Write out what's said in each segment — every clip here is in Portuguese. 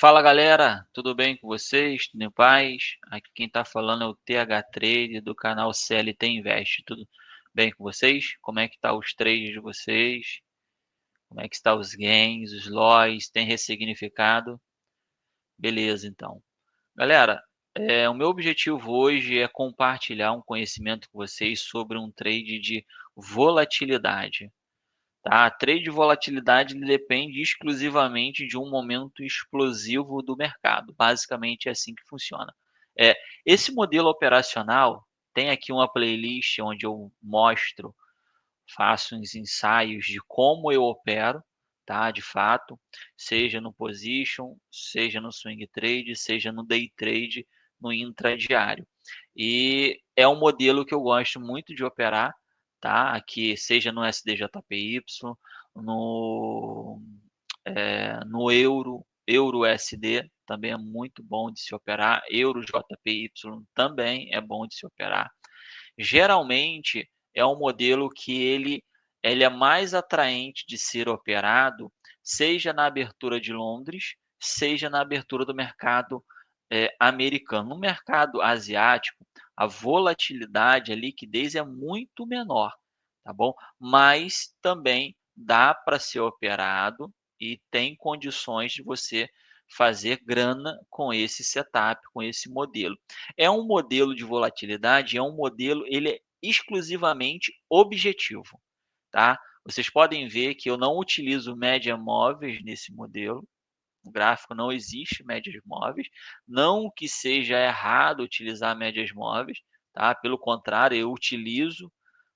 Fala galera, tudo bem com vocês? Tudo em paz? Aqui quem está falando é o TH Trade do canal CLT Invest. Tudo bem com vocês? Como é que tá os trades de vocês? Como é que está os gains, os loss? Tem ressignificado? Beleza, então. Galera, o meu objetivo hoje é compartilhar um conhecimento com vocês sobre um trade de volatilidade. Tá? Trade de volatilidade ele depende exclusivamente de um momento explosivo do mercado. Basicamente é assim que funciona. Esse modelo operacional tem aqui uma playlist onde eu mostro, faço uns ensaios de como eu opero, tá? De fato, seja no position, seja no swing trade, seja no day trade, no intradiário. E é um modelo que eu gosto muito de operar, tá? Aqui, seja no SDJPY, no, no Euro USD também é muito bom de se operar, Euro JPY também é bom de se operar. Geralmente é um modelo que ele é mais atraente de ser operado, seja na abertura de Londres, seja na abertura do mercado americano. No mercado asiático, a volatilidade, a liquidez é muito menor, tá bom? Mas também dá para ser operado e tem condições de você fazer grana com esse setup, com esse modelo. É um modelo de volatilidade, é um modelo, ele é exclusivamente objetivo, tá? Vocês podem ver que eu não utilizo médias móveis nesse modelo. No gráfico não existe médias móveis, não que seja errado utilizar médias móveis, tá? Pelo contrário, eu utilizo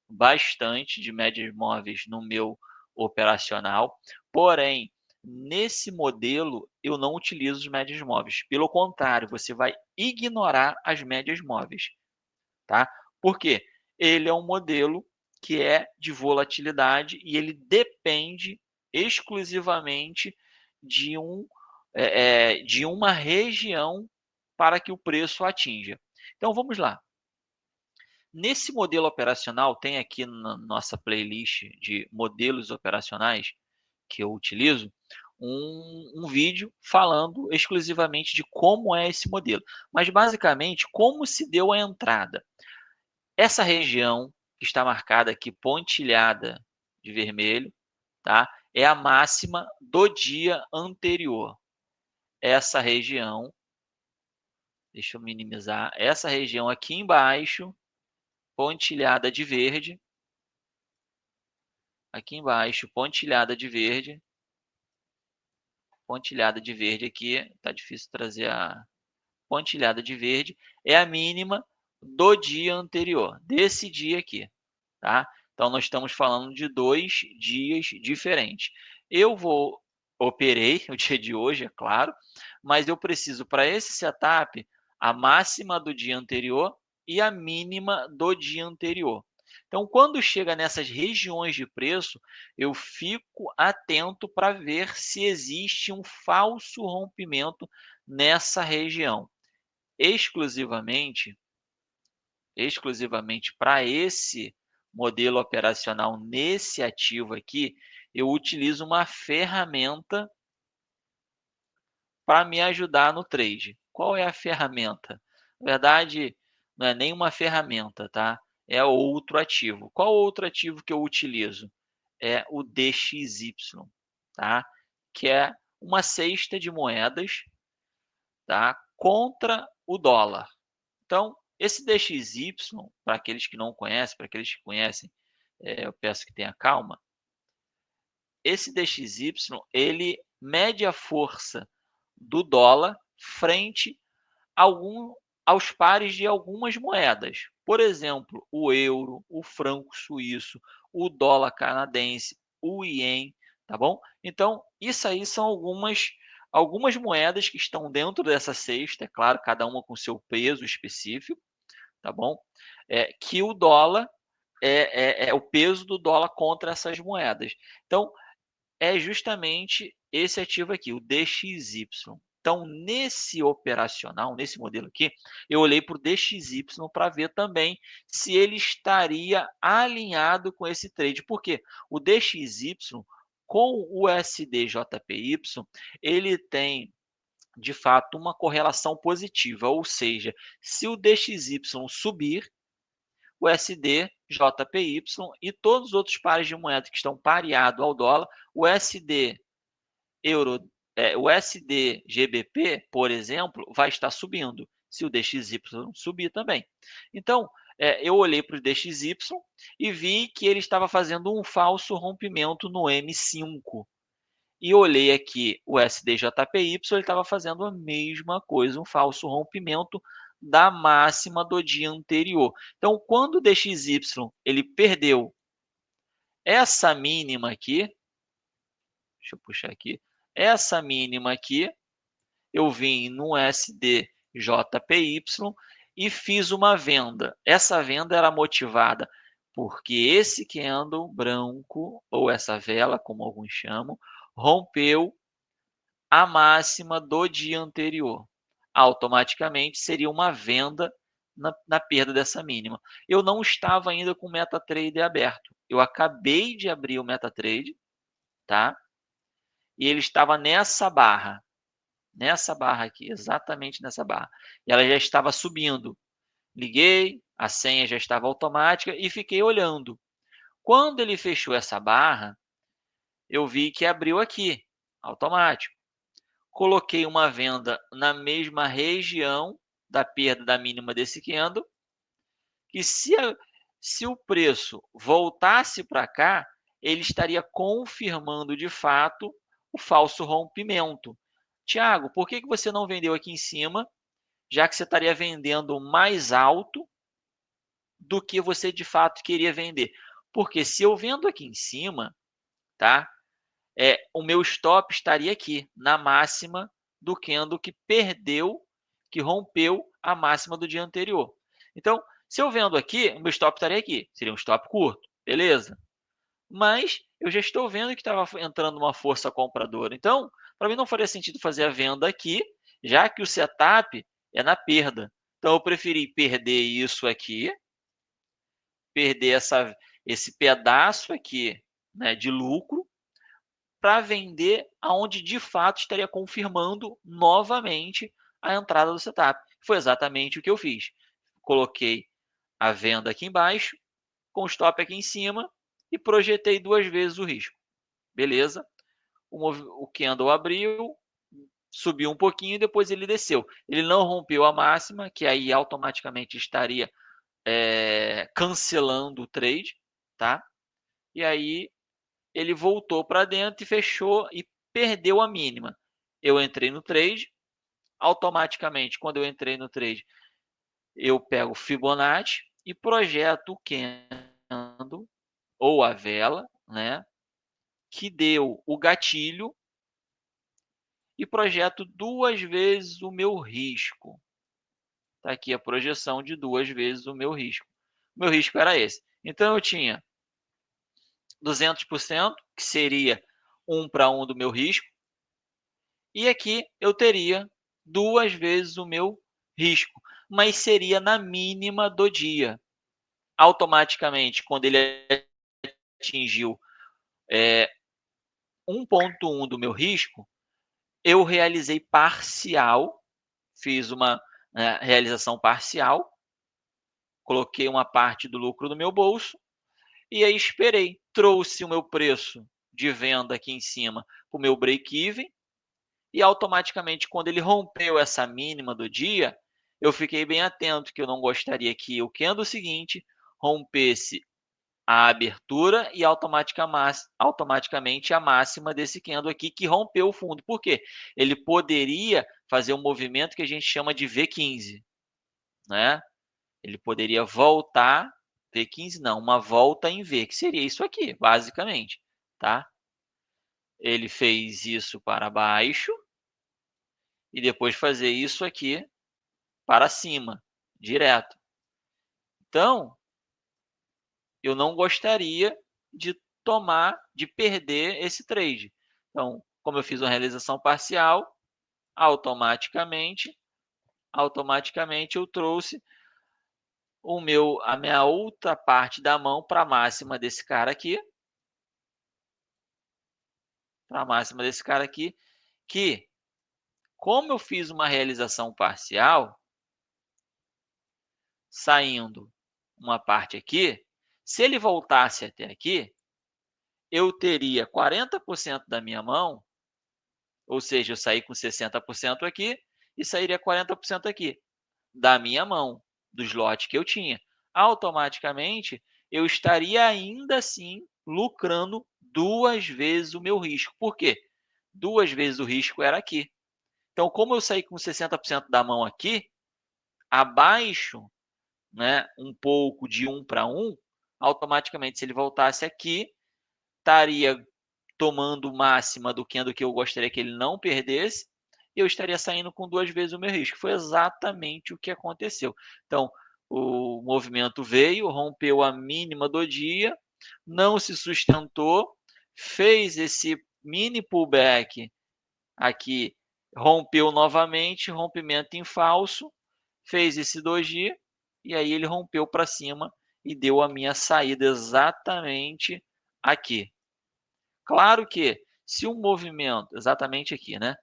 bastante de médias móveis no meu operacional, porém, nesse modelo eu não utilizo as médias móveis. Pelo contrário, você vai ignorar as médias móveis, tá? Por quê? Ele é um modelo que é de volatilidade e ele depende exclusivamente de de uma região para que o preço atinja. Então vamos lá. Nesse modelo operacional, tem aqui na nossa playlist de modelos operacionais que eu utilizo, um vídeo falando exclusivamente de como é esse modelo. Mas basicamente, como se deu a entrada. Essa região que está marcada aqui, pontilhada de vermelho, tá? É a máxima do dia anterior. Essa região, deixa eu minimizar, essa região aqui embaixo, pontilhada de verde, aqui embaixo, pontilhada de verde aqui, tá difícil trazer a pontilhada de verde, é a mínima do dia anterior, desse dia aqui, tá? Então, nós estamos falando de 2 dias diferentes. Operei o dia de hoje, é claro, mas eu preciso, para esse setup, a máxima do dia anterior e a mínima do dia anterior. Então, quando chega nessas regiões de preço, eu fico atento para ver se existe um falso rompimento nessa região. Exclusivamente para esse modelo operacional, nesse ativo aqui, eu utilizo uma ferramenta para me ajudar no trade. Qual é a ferramenta? Na verdade, não é nenhuma ferramenta, tá? É outro ativo. Qual outro ativo que eu utilizo? É o DXY, tá? Que é uma cesta de moedas, tá? Contra o dólar. Então, esse DXY, para aqueles que não conhecem, para aqueles que conhecem, eu peço que tenha calma. Esse DXY, ele mede a força do dólar frente aos pares de algumas moedas. Por exemplo, o euro, o franco suíço, o dólar canadense, o iene, tá bom? Então, isso aí são algumas moedas que estão dentro dessa cesta, é claro, cada uma com seu peso específico, tá bom? Que o dólar é o peso do dólar contra essas moedas. Então, é justamente esse ativo aqui, o DXY. Então, nesse operacional, nesse modelo aqui, eu olhei para o DXY para ver também se ele estaria alinhado com esse trade. Por quê? O DXY com o SDJPY, ele tem de fato, uma correlação positiva, ou seja, se o DXY subir, o USD, JPY e todos os outros pares de moeda que estão pareados ao dólar, o USD, euro, o USD, GBP, por exemplo, vai estar subindo, se o DXY subir também. Então, eu olhei para o DXY e vi que ele estava fazendo um falso rompimento no M5. E olhei aqui o SDJPY, ele estava fazendo a mesma coisa, um falso rompimento da máxima do dia anterior. Então, quando o DXY ele perdeu essa mínima aqui, deixa eu puxar aqui, essa mínima aqui, eu vim no SDJPY e fiz uma venda. Essa venda era motivada porque esse candle branco, ou essa vela, como alguns chamam, rompeu a máxima do dia anterior. Automaticamente seria uma venda na perda dessa mínima. Eu não estava ainda com o MetaTrader aberto. Eu acabei de abrir o MetaTrader, tá? E ele estava nessa barra aqui, exatamente nessa barra. E ela já estava subindo. Liguei, a senha já estava automática e fiquei olhando. Quando ele fechou essa barra, eu vi que abriu aqui, automático. Coloquei uma venda na mesma região da perda da mínima desse candle, que se o preço voltasse para cá, ele estaria confirmando de fato o falso rompimento. Tiago, por que você não vendeu aqui em cima, já que você estaria vendendo mais alto do que você de fato queria vender? Porque se eu vendo aqui em cima, tá? O meu stop estaria aqui, na máxima do candle que perdeu, que rompeu a máxima do dia anterior. Então, se eu vendo aqui, o meu stop estaria aqui. Seria um stop curto, beleza. Mas eu já estou vendo que estava entrando uma força compradora. Então, para mim não faria sentido fazer a venda aqui, já que o setup é na perda. Então, eu preferi perder isso aqui, perder esse pedaço aqui, né, de lucro, para vender aonde de fato estaria confirmando novamente a entrada do setup. Foi exatamente o que eu fiz. Coloquei a venda aqui embaixo, com o stop aqui em cima e projetei 2 vezes o risco. Beleza? O candle abriu, subiu um pouquinho e depois ele desceu. Ele não rompeu a máxima, que aí automaticamente estaria cancelando o trade, tá? E aí ele voltou para dentro e fechou e perdeu a mínima. Eu entrei no trade, automaticamente, quando eu entrei no trade, eu pego o Fibonacci e projeto o candle ou a vela, né, que deu o gatilho e projeto 2 vezes o meu risco. Está aqui a projeção de 2 vezes o meu risco. O meu risco era esse. Então, eu tinha 200%, que seria 1 para 1 do meu risco, e aqui eu teria 2 vezes o meu risco, mas seria na mínima do dia. Automaticamente, quando ele atingiu 1,1 do meu risco, eu realizei parcial, fiz uma realização parcial, coloquei uma parte do lucro no meu bolso e aí esperei. Trouxe o meu preço de venda aqui em cima para o meu break-even, e automaticamente, quando ele rompeu essa mínima do dia, eu fiquei bem atento que eu não gostaria que o candle seguinte rompesse a abertura e automaticamente a máxima desse candle aqui que rompeu o fundo. Por quê? Ele poderia fazer um movimento que a gente chama de V15, né? Ele poderia voltar, V15 não, uma volta em V, que seria isso aqui, basicamente, tá? Ele fez isso para baixo, e depois fazer isso aqui para cima, direto. Então, eu não gostaria de perder esse trade. Então, como eu fiz uma realização parcial, automaticamente eu trouxe a minha outra parte da mão para a máxima desse cara aqui, que Como eu fiz uma realização parcial, saindo uma parte aqui, se ele voltasse até aqui, eu teria 40% da minha mão, ou seja, eu saí com 60% aqui e sairia 40% aqui, da minha mão, do slot que eu tinha. Automaticamente, eu estaria ainda assim lucrando 2 vezes o meu risco. Por quê? 2 vezes o risco era aqui. Então, como eu saí com 60% da mão aqui, abaixo, né, um pouco de 1 para 1, automaticamente, se ele voltasse aqui, estaria tomando máxima do candle que eu gostaria que ele não perdesse, e eu estaria saindo com 2 vezes o meu risco. Foi exatamente o que aconteceu. Então, o movimento veio, rompeu a mínima do dia, não se sustentou, fez esse mini pullback aqui, rompeu novamente, rompimento em falso, fez esse doji, e aí ele rompeu para cima e deu a minha saída exatamente aqui. Claro que se o movimento, exatamente aqui, né?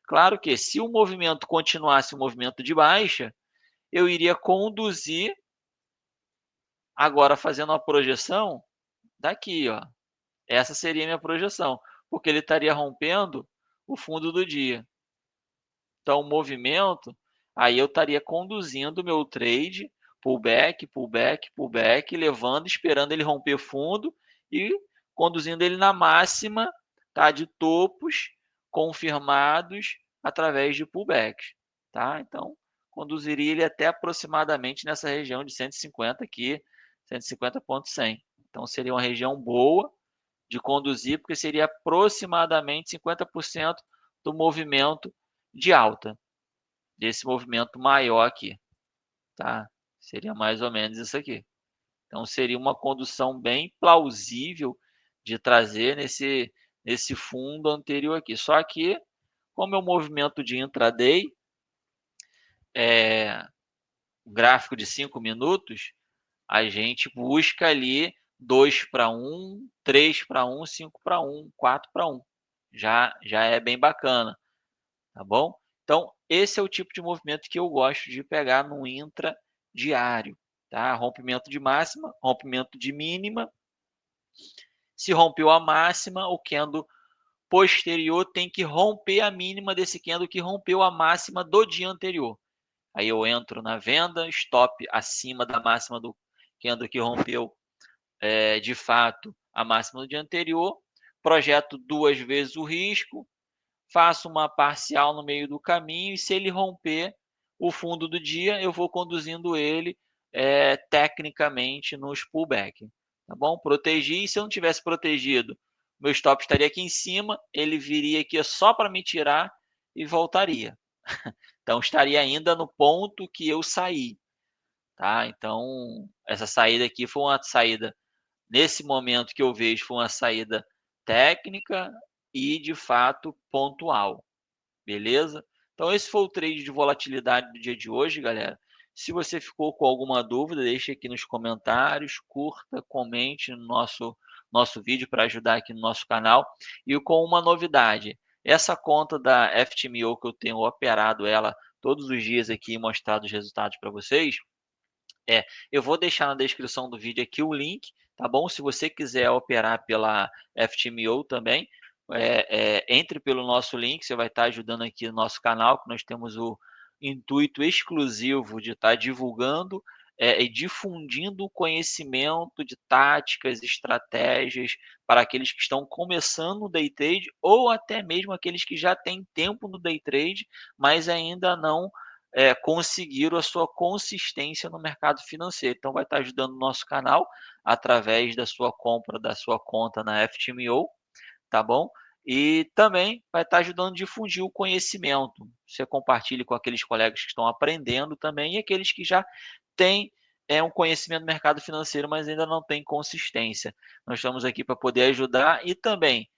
Claro que se o movimento continuasse o movimento de baixa, eu iria conduzir, agora fazendo a projeção daqui, ó. Essa seria a minha projeção, porque ele estaria rompendo o fundo do dia. Então, o movimento, aí eu estaria conduzindo o meu trade, pullback, pullback, pullback, levando, esperando ele romper fundo e conduzindo ele na máxima, tá, de topos confirmados através de pullbacks, tá? Então, conduziria ele até aproximadamente nessa região de 150 aqui, 150,100. Então, seria uma região boa de conduzir, porque seria aproximadamente 50% do movimento de alta, desse movimento maior aqui, tá? Seria mais ou menos isso aqui. Então, seria uma condução bem plausível de trazer nesse fundo anterior aqui. Só que, como é um movimento de intraday, gráfico de 5 minutos, a gente busca ali 2 para 1, 3 para 1, 5 para 1, 4 para 1. Já é bem bacana, tá bom? Então, esse é o tipo de movimento que eu gosto de pegar no intradiário, tá? Rompimento de máxima, rompimento de mínima. Se rompeu a máxima, o candle posterior tem que romper a mínima desse candle que rompeu a máxima do dia anterior. Aí eu entro na venda, stop acima da máxima do candle que rompeu de fato a máxima do dia anterior, projeto 2 vezes o risco, faço uma parcial no meio do caminho e se ele romper o fundo do dia, eu vou conduzindo ele tecnicamente nos pullback, tá bom? Protegi, e se eu não tivesse protegido, meu stop estaria aqui em cima, ele viria aqui só para me tirar e voltaria. Então, estaria ainda no ponto que eu saí, tá? Então, essa saída aqui foi uma saída, nesse momento que eu vejo, foi uma saída técnica e, de fato, pontual. Beleza? Então, esse foi o trade de volatilidade do dia de hoje, galera. Se você ficou com alguma dúvida, deixe aqui nos comentários, curta, comente no nosso vídeo para ajudar aqui no nosso canal. E com uma novidade, essa conta da FTMO que eu tenho operado ela todos os dias aqui e mostrado os resultados para vocês, eu vou deixar na descrição do vídeo aqui o link, tá bom? Se você quiser operar pela FTMO também, entre pelo nosso link, você vai estar ajudando aqui no nosso canal, que nós temos o intuito exclusivo de estar divulgando e difundindo o conhecimento de táticas, estratégias para aqueles que estão começando no day trade ou até mesmo aqueles que já têm tempo no day trade, mas ainda não conseguiram a sua consistência no mercado financeiro. Então, vai estar ajudando o nosso canal através da sua compra da sua conta na FTMO, tá bom? E também vai estar ajudando a difundir o conhecimento. Você compartilhe com aqueles colegas que estão aprendendo também e aqueles que já têm um conhecimento do mercado financeiro, mas ainda não têm consistência. Nós estamos aqui para poder ajudar e também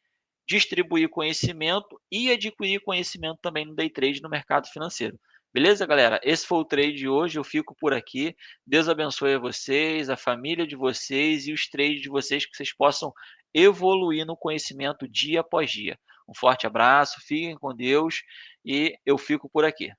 distribuir conhecimento e adquirir conhecimento também no day trade no mercado financeiro. Beleza, galera? Esse foi o trade de hoje. Eu fico por aqui. Deus abençoe a vocês, a família de vocês e os trades de vocês, que vocês possam evoluir no conhecimento dia após dia. Um forte abraço, fiquem com Deus e eu fico por aqui.